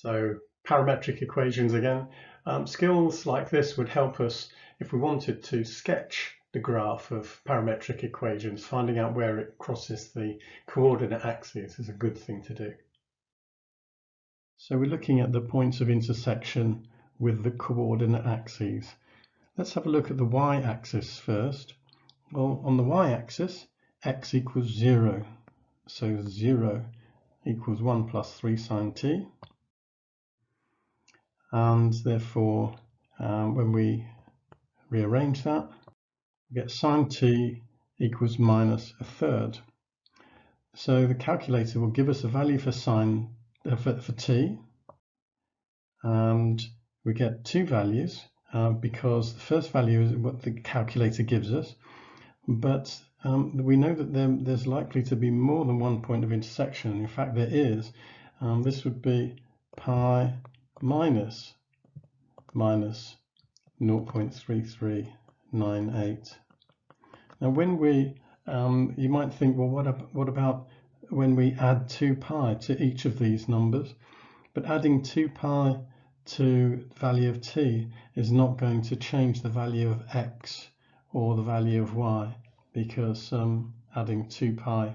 So parametric equations again. Skills like this would help us if we wanted to sketch the graph of parametric equations. Finding out where it crosses the coordinate axes is a good thing to do. So we're looking at the points of intersection with the coordinate axes. Let's have a look at the y-axis first. Well, on the y-axis, x equals 0. So 0 equals 1 plus 3 sine t. And therefore, when we rearrange that, we get sine t equals minus a third. So the calculator will give us a value for sine for t, and we get two values because the first value is what the calculator gives us, but we know that there's likely to be more than one point of intersection. In fact, there is. This would be pi minus 0.3398. Now, when we, you might think, well, what about when we add 2 pi to each of these numbers? But adding 2 pi to the value of t is not going to change the value of x or the value of y, because adding 2 pi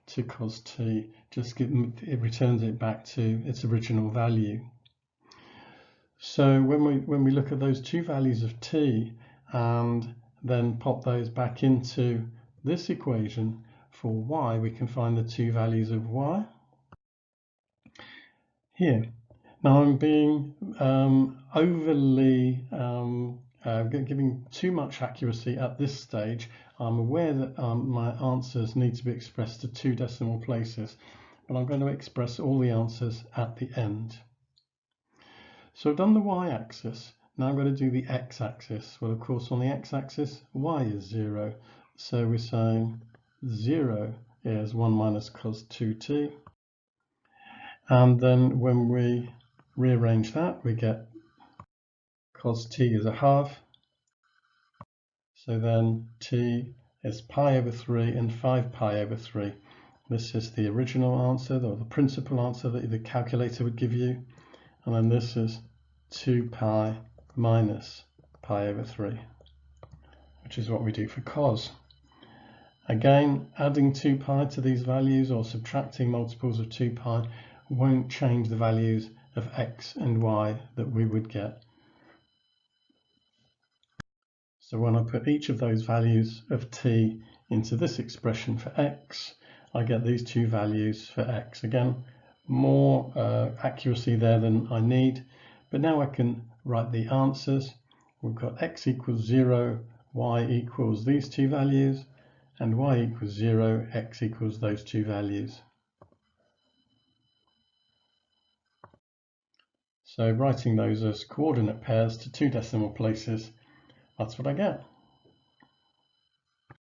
to cos t it returns it back to its original value. So when we look at those two values of t and then pop those back into this equation for y, we can find the two values of y here. Now I'm being overly giving too much accuracy at this stage. I'm aware that my answers need to be expressed to 2 decimal places, but I'm going to express all the answers at the end. So I've done the y-axis. Now I'm going to do the x-axis. Well, of course, on the x-axis, y is 0. So we're saying 0 is 1 minus cos 2t. And then when we rearrange that, we get cos t is a half. So then t is pi over 3 and 5 pi over 3. This is the original answer, or the principal answer that the calculator would give you. And then this is 2 pi minus pi over 3, which is what we do for cos. Again, adding 2 pi to these values or subtracting multiples of 2 pi won't change the values of x and y that we would get. So when I put each of those values of t into this expression for x, I get these two values for x. Again, more accuracy there than I need, but now I can write the answers. We've got x equals 0, y equals these two values, and y equals 0, x equals those two values. So writing those as coordinate pairs to 2 decimal places, that's what I get.